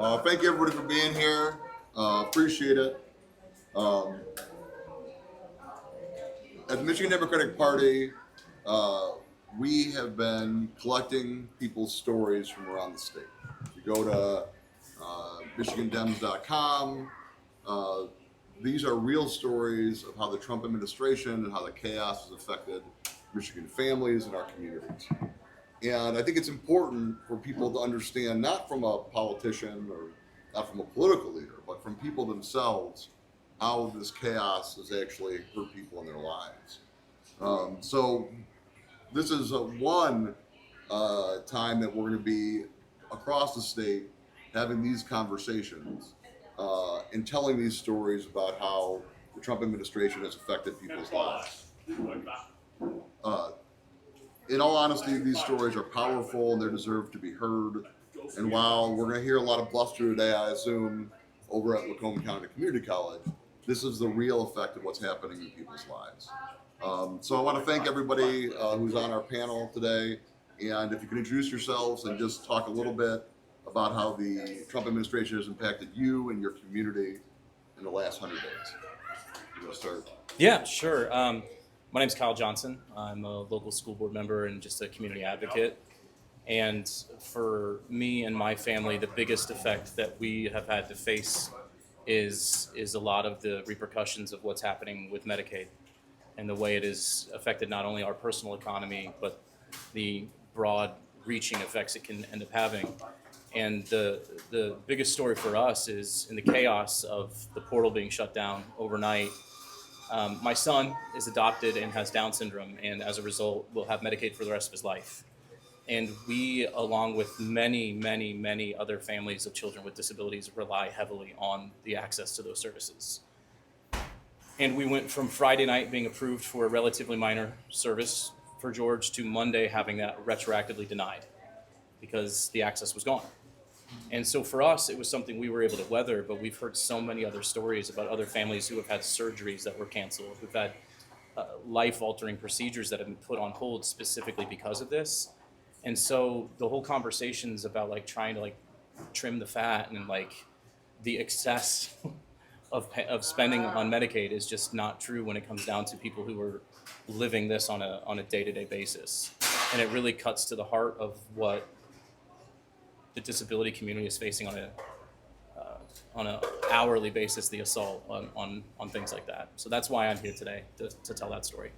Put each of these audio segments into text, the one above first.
Thank you everybody for being here. Appreciate it. Um, at the Michigan Democratic Party, uh, we have been collecting people's stories from around the state. If you go to MichiganDems.com, uh, these are real stories of how the Trump administration and how the chaos has affected Michigan families and our communities. And I think it's important for people to understand, not from a politician or not from a political leader, but from people themselves, how this chaos has actually hurt people in their lives. So this is one time that we're going to be across the state having these conversations and telling these stories about how the Trump administration has affected people's lives. Uh, in all honesty, these stories are powerful and they deserve to be heard. And while we're going to hear a lot of bluster today, I assume, over at Macomb County Community College, this is the real effect of what's happening in people's lives. So I want to thank everybody who's on our panel today. And if you can introduce yourselves and just talk a little bit about how the Trump administration has impacted you and your community in the last 100 days. You want to start? Yeah, sure. My name's Kyle Johnson. I'm a local school board member and just a community advocate. And for me and my family, the biggest effect that we have had to face is a lot of the repercussions of what's happening with Medicaid and the way it has affected not only our personal economy, but the broad reaching effects it can end up having. And the biggest story for us is in the chaos of the portal being shut down overnight. My son is adopted and has Down syndrome, and as a result, will have Medicaid for the rest of his life. And we, along with many, many, many other families of children with disabilities, rely heavily on the access to those services. And we went from Friday night being approved for a relatively minor service for George to Monday having that retroactively denied because the access was gone. And so for us, it was something we were able to weather, but we've heard so many other stories about other families who have had surgeries that were canceled, who've had life-altering procedures that have been put on hold specifically because of this. And so the whole conversations about like trying to like trim the fat and like the excess of spending on Medicaid is just not true when it comes down to people who are living this on a day-to-day basis. And it really cuts to the heart of what the disability community is facing on a hourly basis, the assault on things like that. So that's why I'm here today to tell that story.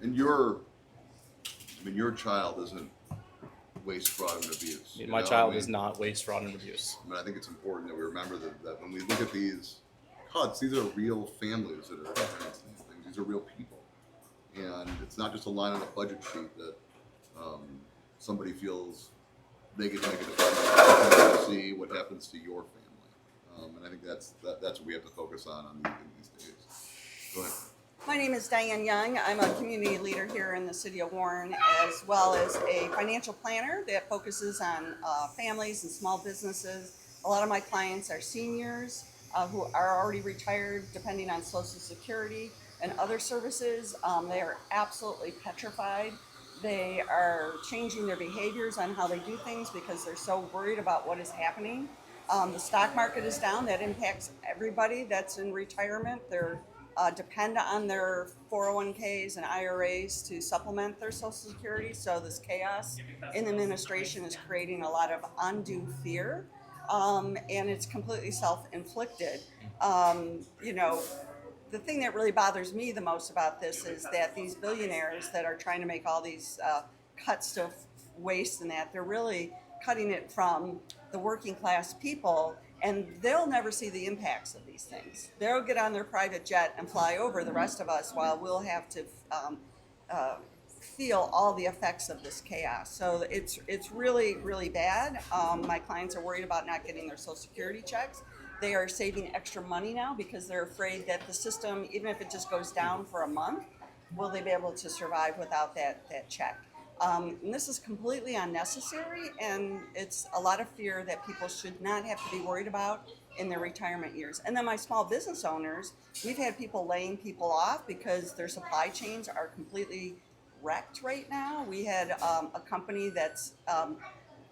And your child isn't waste, fraud, and abuse. My child is not waste, fraud, and abuse. I think it's important that we remember that when we look at these cuts, these are real families that are experiencing these things. These are real people. And it's not just a line on a budget sheet that somebody feels they get to make a decision to see what happens to your family. And I think that's what we have to focus on these days. Go ahead. My name is Diane Young. I'm a community leader here in the city of Warren, as well as a financial planner that focuses on families and small businesses. A lot of my clients are seniors who are already retired, depending on Social Security and other services. They are absolutely petrified. They are changing their behaviors on how they do things because they're so worried about what is happening. The stock market is down. That impacts everybody that's in retirement. They're depend on their 401ks and IRAs to supplement their Social Security. So this chaos in the administration is creating a lot of undue fear, and it's completely self-inflicted. The thing that really bothers me the most about this is that these billionaires that are trying to make all these cuts to waste and that, they're really cutting it from the working class people, and they'll never see the impacts of these things. They'll get on their private jet and fly over the rest of us while we'll have to feel all the effects of this chaos. So it's really, really bad. My clients are worried about not getting their Social Security checks. They are saving extra money now because they're afraid that the system, even if it just goes down for a month, will they be able to survive without that check? And this is completely unnecessary, and it's a lot of fear that people should not have to be worried about in their retirement years. And then my small business owners, we've had people laying people off because their supply chains are completely wrecked right now. We had a company that's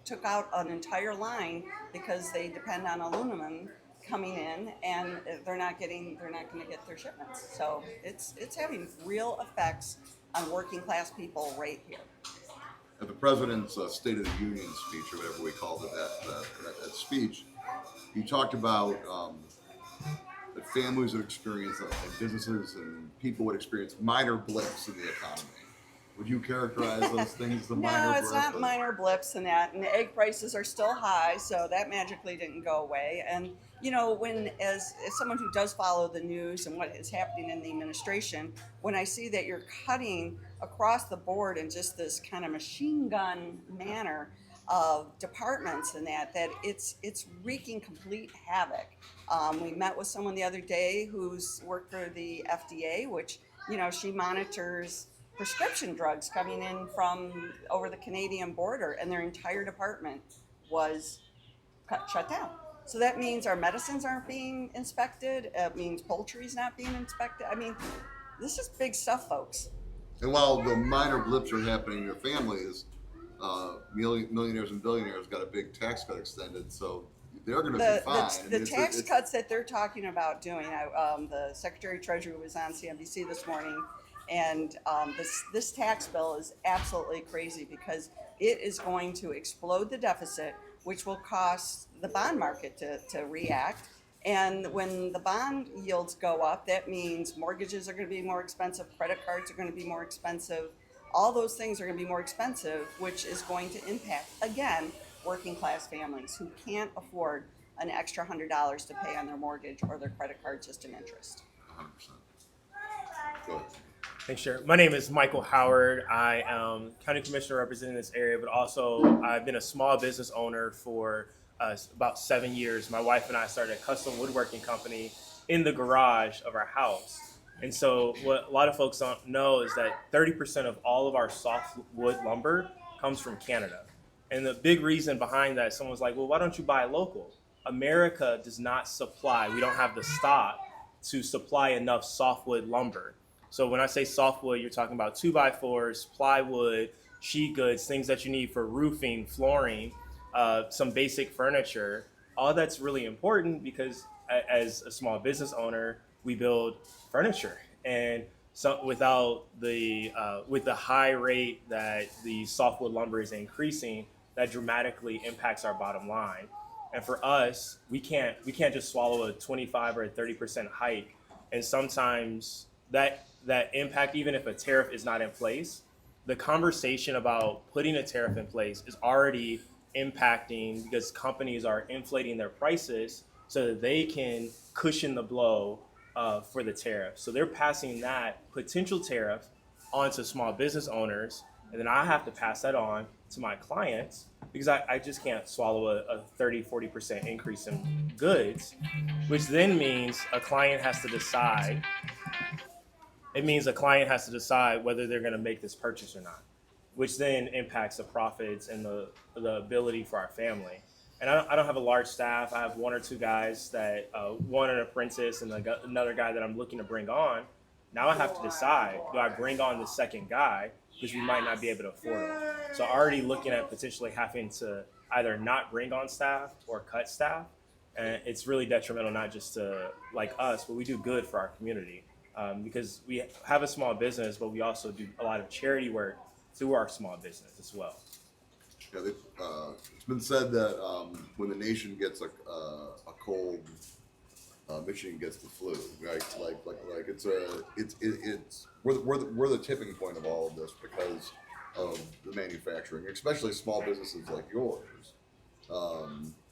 took out an entire line because they depend on aluminum coming in, and they're not going to get their shipments. So it's having real effects on working class people right here. At the president's State of the Union speech, or whatever we called it, that speech, he talked about that families would experience, and businesses and people would experience minor blips in the economy. Would you characterize those things as a minor No, it's blip? not minor blips in that. And the egg prices are still high, so that magically didn't go away. And when as someone who does follow the news and what is happening in the administration, when I see that you're cutting across the board in just this kind of machine gun manner of departments and that it's wreaking complete havoc. We met with someone the other day who's worked for the FDA, which she monitors prescription drugs coming in from over the Canadian border, and their entire department was shut down. So that means our medicines aren't being inspected. It means poultry's not being inspected. I mean, this is big stuff, folks. And while the minor blips are happening in your families, millionaires and billionaires got a big tax cut extended, so they're going to be fine. The tax cuts that they're talking about doing, the Secretary of Treasury was on CNBC this morning, and this tax bill is absolutely crazy because it is going to explode the deficit, which will cause the bond market to react. And when the bond yields go up, that means mortgages are going to be more expensive, credit cards are going to be more expensive, all those things are going to be more expensive, which is going to impact, again, working class families who can't afford an extra $100 to pay on their mortgage or their credit card just in interest. 100%. Go ahead. Thanks, Chair. My name is Michael Howard. I am County Commissioner representing this area, but also I've been a small business owner for about 7 years. My wife and I started a custom woodworking company in the garage of our house. And so what a lot of folks don't know is that 30% of all of our softwood lumber comes from Canada. And the big reason behind that, someone was like, well, why don't you buy local? America does not supply, we don't have the stock to supply enough softwood lumber. So when I say softwood, you're talking about 2x4s, plywood, sheet goods, things that you need for roofing, flooring, some basic furniture. All that's really important because as a small business owner, we build furniture. And so without with the high rate that the softwood lumber is increasing, that dramatically impacts our bottom line. And for us, we can't just swallow a 25 or a 30% hike. And sometimes that impact, even if a tariff is not in place, the conversation about putting a tariff in place is already impacting because companies are inflating their prices so that they can cushion the blow for the tariff. So they're passing that potential tariff onto small business owners, and then I have to pass that on to my clients because I just can't swallow a 30-40% increase in goods, which then means a client has to decide. It means a client has to decide whether they're going to make this purchase or not, which then impacts the profits and the ability for our family. And I don't have a large staff. I have one or two guys that, one an apprentice and another guy that I'm looking to bring on. Now I have to decide, do I bring on the second guy because we might not be able to afford him? So already looking at potentially having to either not bring on staff or cut staff. And it's really detrimental, not just to like us, but we do good for our community. Because we have a small business, but we also do a lot of charity work through our small business as well. Yeah, it's been said that when the nation gets a cold, Michigan gets the flu. Right? Like it's we're the tipping point of all of this because of the manufacturing, especially small businesses like yours.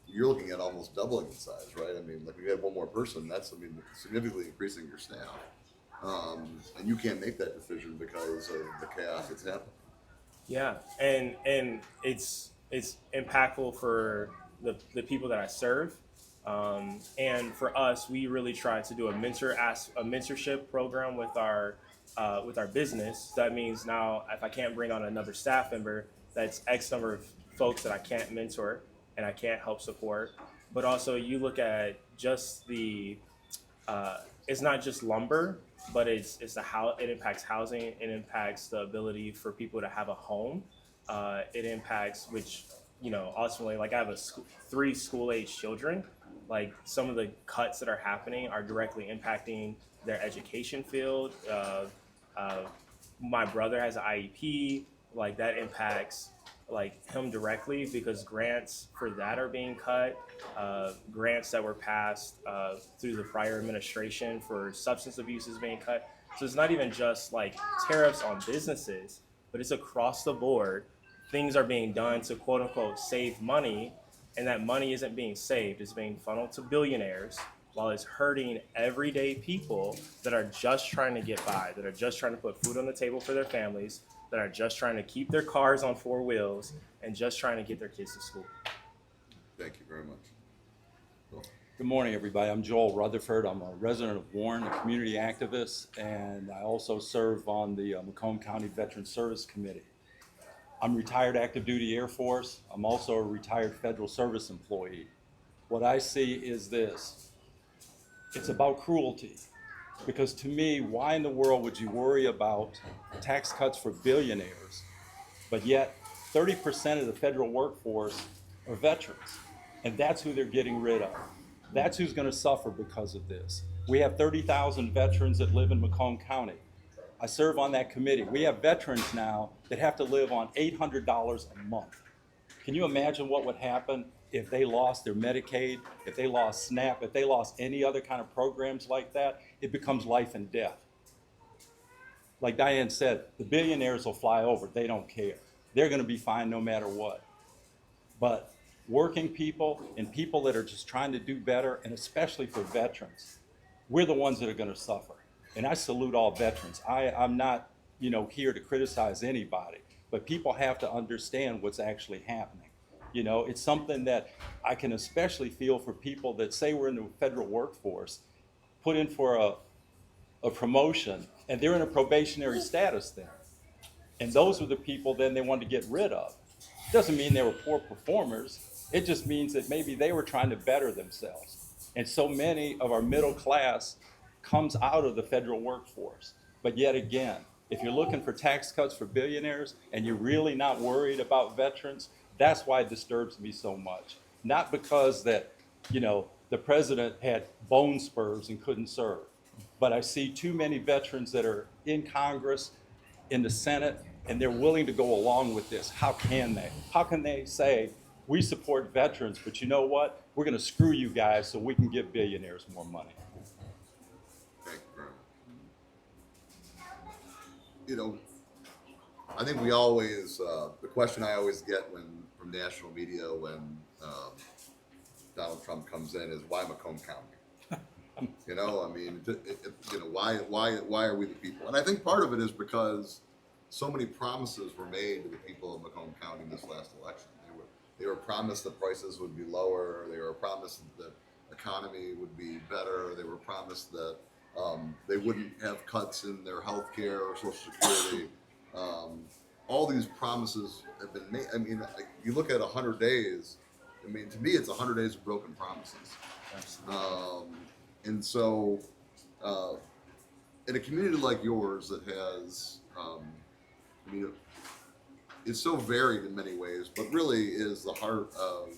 You're looking at almost doubling in size, right? I mean, like if you had one more person, that's significantly increasing your staff. And you can't make that decision because of the chaos that's happening. Yeah, and it's impactful for the people that I serve, and for us, we really try to do a mentorship program with our business. That means now if I can't bring on another staff member, that's X number of folks that I can't mentor and I can't help support. But also you look at just it's not just lumber, but it impacts housing, it impacts the ability for people to have a home, it impacts, which ultimately, like I have three school-age children. Like some of the cuts that are happening are directly impacting their education field. Uh, my brother has an IEP. Like that impacts like him directly because grants for that are being cut. Grants that were passed through the prior administration for substance abuse is being cut. So it's not even just like tariffs on businesses, but it's across the board. Things are being done to quote unquote save money, and that money isn't being saved, it's being funneled to billionaires while it's hurting everyday people that are just trying to get by, that are just trying to put food on the table for their families, that are just trying to keep their cars on four wheels, and just trying to get their kids to school. Thank you very much. Bill? Good morning, everybody. I'm Joel Rutherford. I'm a resident of Warren, a community activist, and I also serve on the Macomb County Veterans Service Committee. I'm retired active duty Air Force. I'm also a retired federal service employee. What I see is this. It's about cruelty. Because to me, why in the world would you worry about tax cuts for billionaires, but yet 30% of the federal workforce are veterans, and that's who they're getting rid of. That's who's going to suffer because of this. We have 30,000 veterans that live in Macomb County. I serve on that committee. We have veterans now that have to live on $800 a month. Can you imagine what would happen if they lost their Medicaid, if they lost SNAP, if they lost any other kind of programs like that? It becomes life and death. Like Diane said, the billionaires will fly over. They don't care. They're going to be fine no matter what. But working people and people that are just trying to do better, and especially for veterans, we're the ones that are going to suffer. And I salute all veterans. I'm not, here to criticize anybody, but people have to understand what's actually happening. It's something that I can especially feel for people that say we're in the federal workforce, put in for a promotion, and they're in a probationary status then. And those are the people then they want to get rid of. Doesn't mean they were poor performers. It just means that maybe they were trying to better themselves. And so many of our middle class comes out of the federal workforce. But yet again, if you're looking for tax cuts for billionaires and you're really not worried about veterans, that's why it disturbs me so much. Not because that, the president had bone spurs and couldn't serve, but I see too many veterans that are in Congress, in the Senate, and they're willing to go along with this. How can they? How can they say, we support veterans, but you know what? We're going to screw you guys so we can give billionaires more money. Thank you very much. I think we always, the question I always get from national media when Donald Trump comes in is, why Macomb County? Why are we the people? And I think part of it is because so many promises were made to the people of Macomb County in this last election. They were promised that prices would be lower. They were promised that the economy would be better. They were promised that they wouldn't have cuts in their health care or Social Security. All these promises have been made. You look at 100 days, to me, it's 100 days of broken promises. And so, in a community like yours that has, it's so varied in many ways, but really is the heart of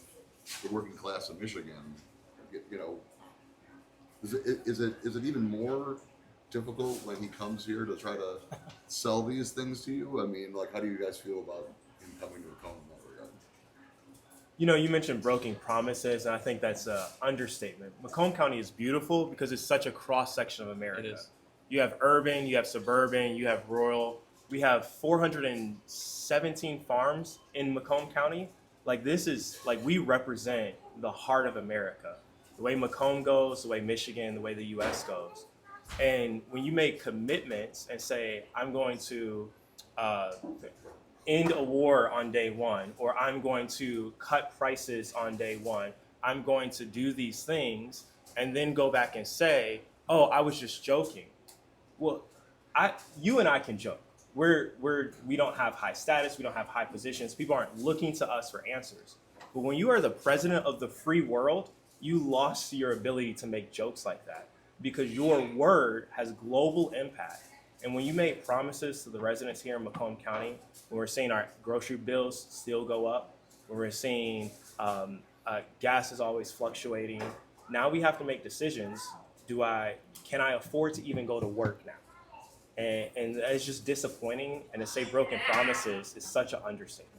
the working class of Michigan. Is it even more difficult when he comes here to try to sell these things to you? How do you guys feel about him coming to Macomb in that regard? You mentioned broken promises, and I think that's an understatement. Macomb County is beautiful because it's such a cross-section of America. It is. You have urban, you have suburban, you have rural. We have 417 farms in Macomb County. We represent the heart of America. The way Macomb goes, the way Michigan, the way the U.S. goes. And when you make commitments and say, I'm going to end a war on day one, or I'm going to cut prices on day one, I'm going to do these things, and then go back and say, oh, I was just joking. Well, you and I can joke. We don't have high status, we don't have high positions. People aren't looking to us for answers. But when you are the president of the free world, you lost your ability to make jokes like that because your word has global impact. And when you make promises to the residents here in Macomb County, when we're seeing our grocery bills still go up, when we're seeing gas is always fluctuating. Now we have to make decisions. Can I afford to even go to work now? And it's just disappointing. And to say broken promises is such an understatement.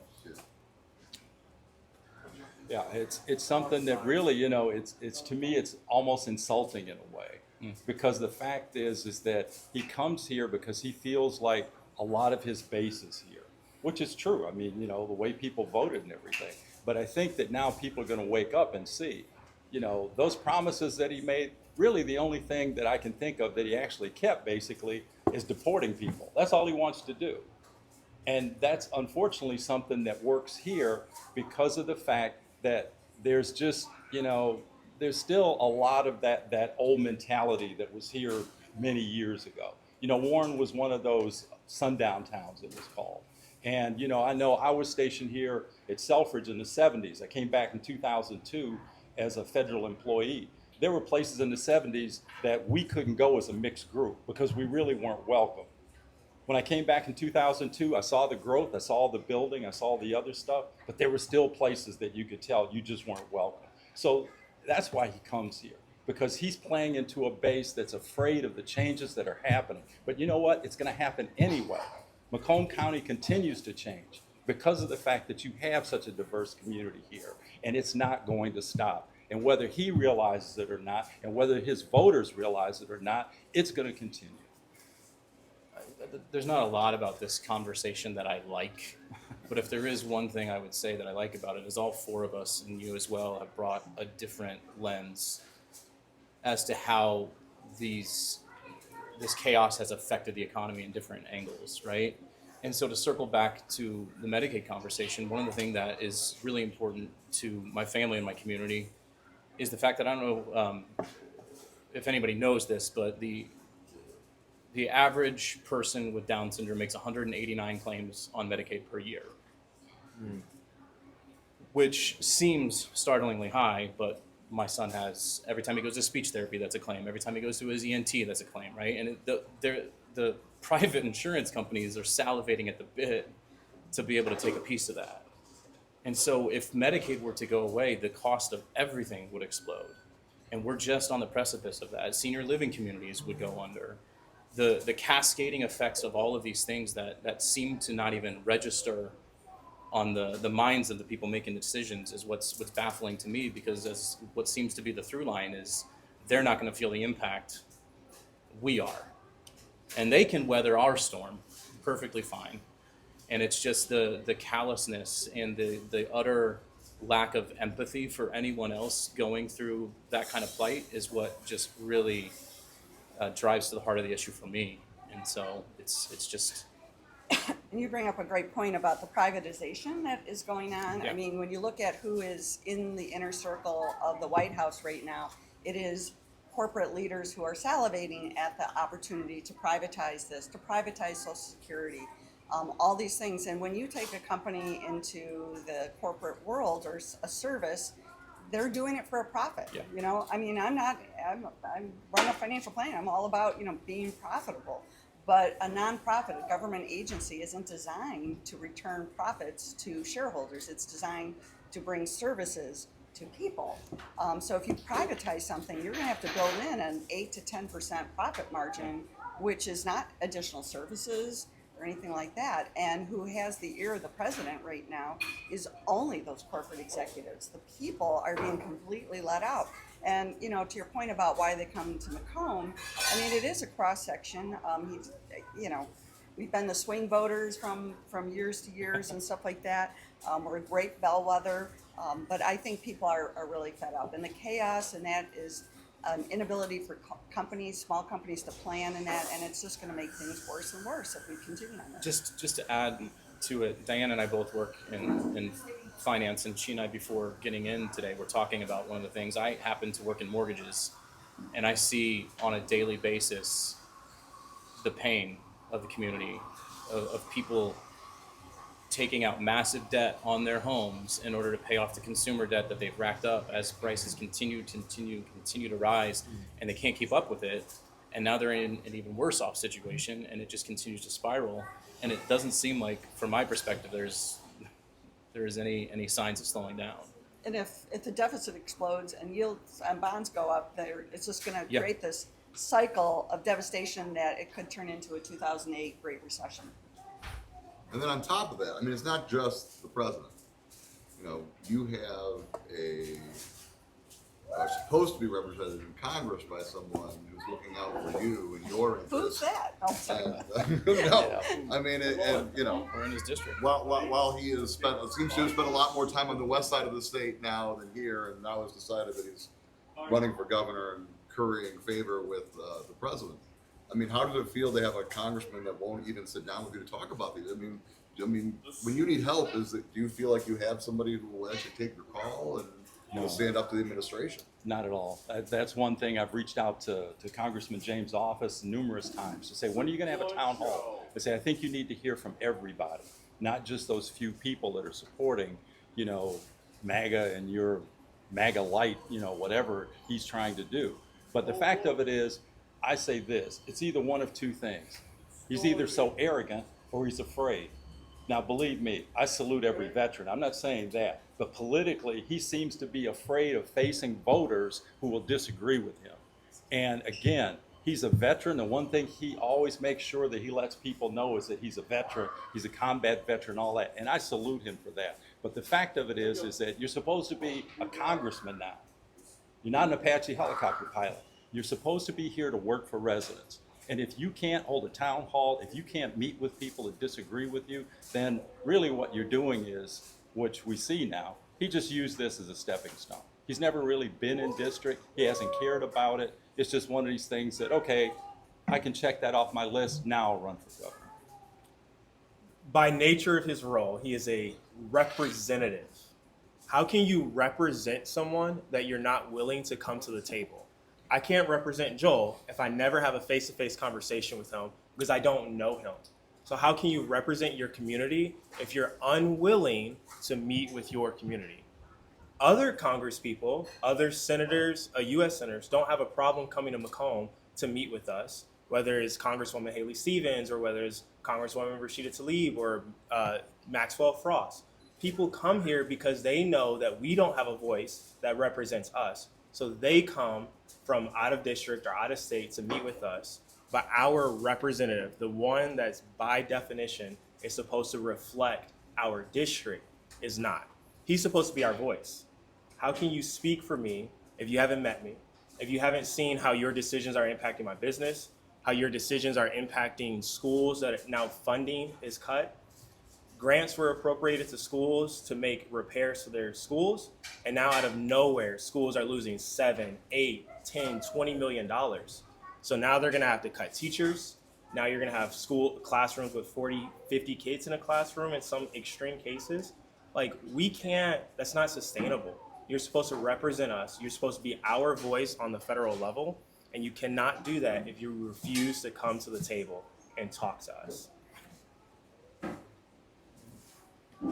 Yeah, it's something that really, you know, it's to me, it's almost insulting in a way, because the fact is that he comes here because he feels like a lot of his base is here, which is true. I mean, you know, the way people voted and everything. But I think that now people are going to wake up and see, you know, those promises that he made. Really, the only thing that I can think of that he actually kept, basically, is deporting people. That's all he wants to do. And that's unfortunately something that works here because of the fact that there's just, you know, there's still a lot of that old mentality that was here many years ago. You know, Warren was one of those sundown towns, it was called. And, you know I was stationed here at Selfridge in the 70s. I came back in 2002 as a federal employee. There were places in the 70s that we couldn't go as a mixed group because we really weren't welcome. When I came back in 2002, I saw the growth, I saw the building, I saw the other stuff, but there were still places that you could tell you just weren't welcome. So that's why he comes here, because he's playing into a base that's afraid of the changes that are happening. But you know what? It's going to happen anyway. Macomb County continues to change because of the fact that you have such a diverse community here, and it's not going to stop. And whether he realizes it or not, and whether his voters realize it or not, it's going to continue. There's not a lot about this conversation that I like, but if there is one thing I would say that I like about it is all four of us, and you as well, have brought a different lens as to how this chaos has affected the economy in different angles, right? And so to circle back to the Medicaid conversation, one of the things that is really important to my family and my community is the fact that I don't know if anybody knows this, but the average person with Down syndrome makes 189 claims on Medicaid per year, which seems startlingly high, but my son has, every time he goes to speech therapy, that's a claim. Every time he goes to his ENT, that's a claim, right? And the private insurance companies are salivating at the bit to be able to take a piece of that. And so if Medicaid were to go away, the cost of everything would explode. And we're just on the precipice of that. Senior living communities would go under. The cascading effects of all of these things that seem to not even register on the minds of the people making the decisions is what's baffling to me, because as what seems to be the through line is they're not going to feel the impact, we are. And they can weather our storm perfectly fine. And it's just the callousness and the utter lack of empathy for anyone else going through that kind of plight is what just really drives to the heart of the issue for me. And so it's just... And you bring up a great point about the privatization that is going on. Yeah. I mean, when you look at who is in the inner circle of the White House right now, it is corporate leaders who are salivating at the opportunity to privatize this, to privatize Social Security, all these things. And when you take a company into the corporate world or a service, they're doing it for a profit. Yeah. You know, I mean, I'm run a financial plan. I'm all about, being profitable. But a nonprofit, a government agency isn't designed to return profits to shareholders. It's designed to bring services to people. So if you privatize something, you're going to have to build in an 8 to 10% profit margin, which is not additional services or anything like that. And who has the ear of the president right now is only those corporate executives. The people are being completely let out. And, to your point about why they come to Macomb, I mean, it is a cross-section. We've been the swing voters from years to years and stuff like that. We're a great bellwether, but I think people are really fed up. And the chaos, and that is an inability for small companies to plan in that, and it's just going to make things worse and worse if we continue on that. Just to add to it, Diane and I both work in finance, and she and I, before getting in today, we're talking about one of the things. I happen to work in mortgages, and I see on a daily basis the pain of the community, of people taking out massive debt on their homes in order to pay off the consumer debt that they've racked up as prices continue to rise, and they can't keep up with it. And now they're in an even worse off situation, and it just continues to spiral. And it doesn't seem like, from my perspective, there's there is any signs of slowing down. And if the deficit explodes and yields on bonds go up, it's just going to Yeah. create this cycle of devastation that it could turn into a 2008 Great Recession. And then on top of that, I mean, it's not just the president. You know, you have are supposed to be represented in Congress by someone who's looking out for you and your Who's interests. that? Oh, sorry. No, I mean, and you know, We're in his district. while he has seems to have spent a lot more time on the west side of the state now than here, and now has decided that he's running for governor and currying favor with the president. I mean, how does it feel to have a congressman that won't even sit down with you to talk about these? I mean, when you need help, do you feel like you have somebody who will actually take your call and will stand up to the administration? Not at all. That's one thing. I've reached out to Congressman James' office numerous times to say, when are you going to have a town hall? I say, I think you need to hear from everybody, not just those few people that are supporting, you know, MAGA and your MAGA light, you know, whatever he's trying to do. But the fact of it is, I say this, it's either one of two things. He's either so arrogant or he's afraid. Now, believe me, I salute every veteran. I'm not saying that. But politically, he seems to be afraid of facing voters who will disagree with him. And again, he's a veteran. The one thing he always makes sure that he lets people know is that he's a veteran. He's a combat veteran, all that. And I salute him for that. But the fact of it is that you're supposed to be a congressman now. You're not an Apache helicopter pilot. You're supposed to be here to work for residents. And if you can't hold a town hall, if you can't meet with people that disagree with you, then really what you're doing is, which we see now, he just used this as a stepping stone. He's never really been in district. He hasn't cared about it. It's just one of these things that, okay, I can check that off my list. Now I'll run for governor. By nature of his role, he is a representative. How can you represent someone that you're not willing to come to the table? I can't represent Joel if I never have a face-to-face conversation with him because I don't know him. So how can you represent your community if you're unwilling to meet with your community? Other congresspeople, other senators, U.S. senators don't have a problem coming to Macomb to meet with us, whether it's Congresswoman Haley Stevens or whether it's Congresswoman Rashida Tlaib or Maxwell Frost. People come here because they know that we don't have a voice that represents us. So they come from out of district or out of state to meet with us. But our representative, the one that's by definition is supposed to reflect our district, is not. He's supposed to be our voice. How can you speak for me if you haven't met me? If you haven't seen how your decisions are impacting my business, how your decisions are impacting schools that now funding is cut? Grants were appropriated to schools to make repairs to their schools, and now out of nowhere, schools are losing $7, $8, $10, $20 million. So now they're gonna have to cut teachers. Now you're gonna have school classrooms with 40, 50 kids in a classroom in some extreme cases. Like, we can't, that's not sustainable. You're supposed to represent us. You're supposed to be our voice on the federal level, and you cannot do that if you refuse to come to the table and talk to us.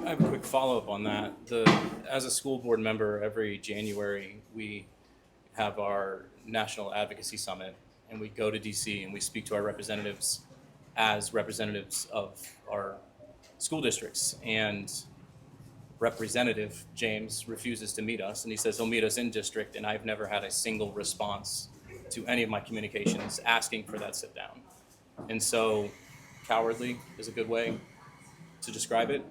I have a quick follow-up on that. As a school board member, every January we have our National Advocacy Summit, and we go to DC and we speak to our representatives as representatives of our school districts. And Representative James refuses to meet us, and he says he'll meet us in district, and I've never had a single response to any of my communications asking for that sit down. And so cowardly is a good way to describe it.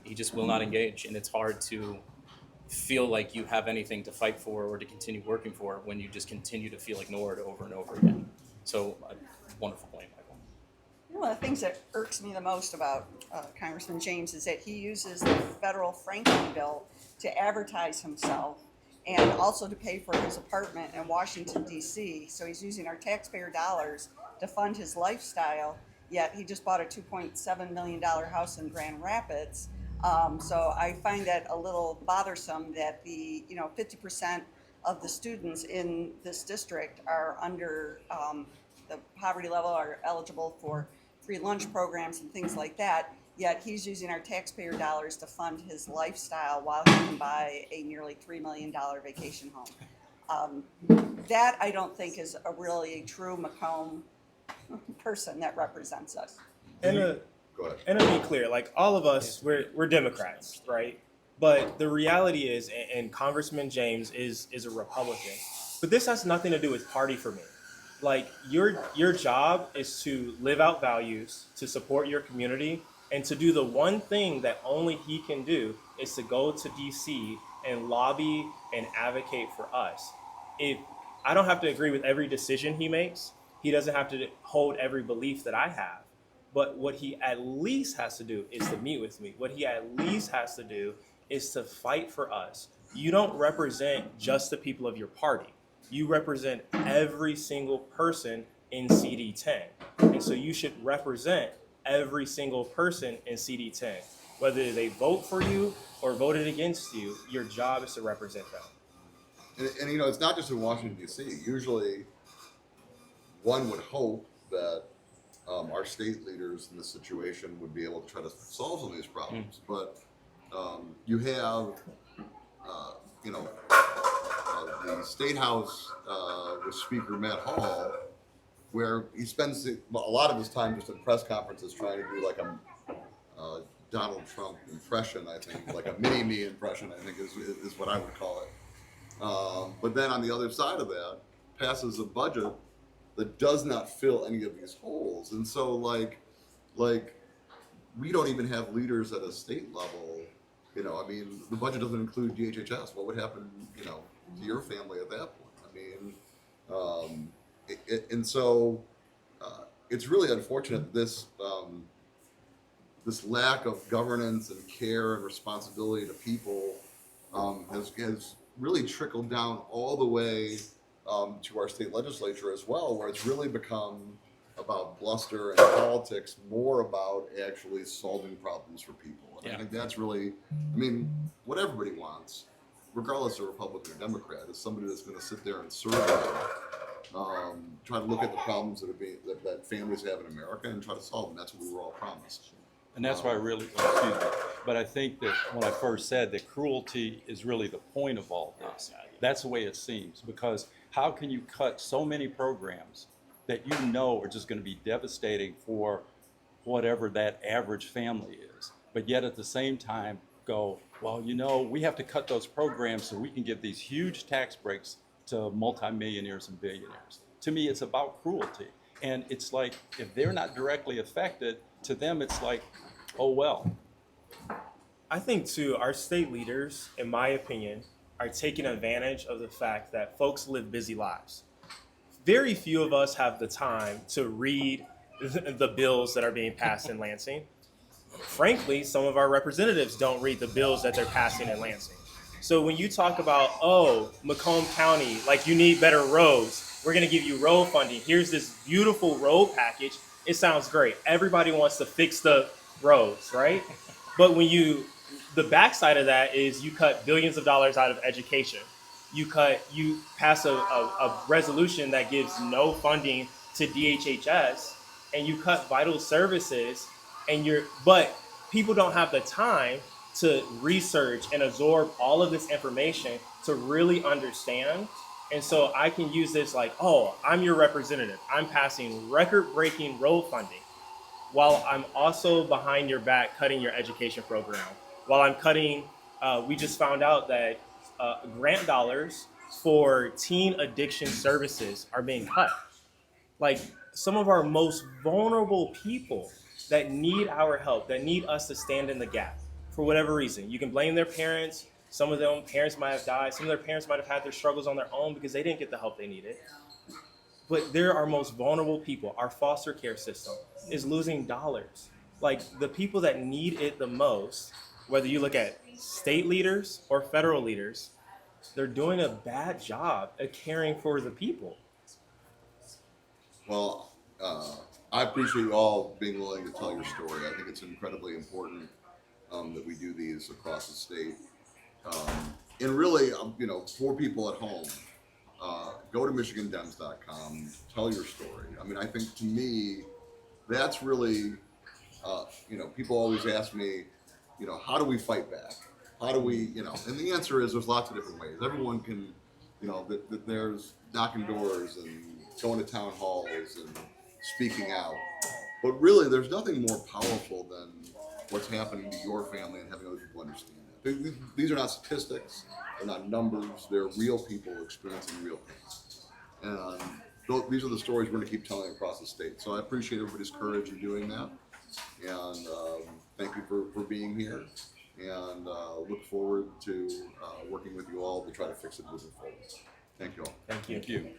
He just will not engage, and it's hard to feel like you have anything to fight for or to continue working for when you just continue to feel ignored over and over again. So, wonderful point, Michael. One of the things that irks me the most about Congressman James is that he uses the federal Franklin bill to advertise himself and also to pay for his apartment in Washington, D.C. So he's using our taxpayer dollars to fund his lifestyle, yet he just bought a $2.7 million house in Grand Rapids. So I find that a little bothersome that 50% of the students in this district are under the poverty level, are eligible for free lunch programs and things like that, yet he's using our taxpayer dollars to fund his lifestyle while he can buy a nearly $3 million vacation home. That I don't think is a really true Macomb person that represents us. And Go Go ahead. And to be clear, like all of us, we're Democrats, right? But the reality is, and Congressman James is a Republican, but this has nothing to do with party for me. Like your job is to live out values, to support your community, and to do the one thing that only he can do is to go to DC and lobby and advocate for us. If I don't have to agree with every decision he makes, he doesn't have to hold every belief that I have. But what he at least has to do is to meet with me. What he at least has to do is to fight for us. You don't represent just the people of your party. You represent every single person in CD10. And so you should represent every single person in CD10. Whether they vote for you or voted against you, your job is to represent them. And you know, it's not just in Washington, D.C. Usually, one would hope that our state leaders in this situation would be able to try to solve some of these problems. But you have, you know, the State House with Speaker Matt Hall, where he spends a lot of his time just in press conferences trying to do like a Donald Trump impression, I think, like a mini-me impression, I think is what I would call it. But then on the other side of that, passes a budget that does not fill any of these holes. And so like we don't even have leaders at a state level. You know, I mean, the budget doesn't include DHHS. What would happen, you know, to your family at that point? I mean, and so it's really unfortunate that this lack of governance and care and responsibility to people has really trickled down all the way to our state legislature as well, where it's really become about bluster and politics, more about actually solving problems for people. And I think that's really, I mean, what everybody wants, regardless of Republican or Democrat, is somebody that's going to sit there and serve them, try to look at the problems that families have in America and try to solve them. That's what we were all promised. And that's why I really, excuse me, but I think that when I first said that cruelty is really the point of all this, that's the way it seems. Because how can you cut so many programs that you know are just going to be devastating for whatever that average family is, but yet at the same time go, well, you know, we have to cut those programs so we can give these huge tax breaks to multimillionaires and billionaires. To me, it's about cruelty. And it's like, if they're not directly affected, to them, it's like, oh, well. I think, too, our state leaders, in my opinion, are taking advantage of the fact that folks live busy lives. Very few of us have the time to read the bills that are being passed in Lansing. Frankly, some of our representatives don't read the bills that they're passing in Lansing. So when you talk about, oh, Macomb County, like you need better roads, we're going to give you road funding. Here's this beautiful road package. It sounds great. Everybody wants to fix the roads, right? But the backside of that is you cut billions of dollars out of education. You pass a resolution that gives no funding to DHHS, and you cut vital services, but people don't have the time to research and absorb all of this information to really understand. And so I can use this like, oh, I'm your representative. I'm passing record-breaking road funding while I'm also behind your back cutting your education program. While I'm cutting, we just found out that grant dollars for teen addiction services are being cut. Like some of our most vulnerable people that need our help, that need us to stand in the gap for whatever reason. You can blame their parents. Some of them parents might have died. Some of their parents might have had their struggles on their own because they didn't get the help they needed. But they're our most vulnerable people. Our foster care system is losing dollars. Like the people that need it the most, whether you look at state leaders or federal leaders, they're doing a bad job at caring for the people. Well, I appreciate you all being willing to tell your story. I think it's incredibly important that we do these across the state. And really, you know, for people at home, go to MichiganDems.com, tell your story. I mean, I think to me, that's really, you know, people always ask me, you know, how do we fight back? How do we, you know, and the answer is there's lots of different ways. Everyone can, you know, there's knocking doors and going to town halls and speaking out. But really, there's nothing more powerful than what's happening to your family and having other people understand that. These are not statistics, they're not numbers, they're real people experiencing real pain. And these are the stories we're going to keep telling across the state. So I appreciate everybody's courage in doing that. And thank you for being here. And look forward to working with you all to try to fix it moving forward. Thank you all. Thank you. Thank you.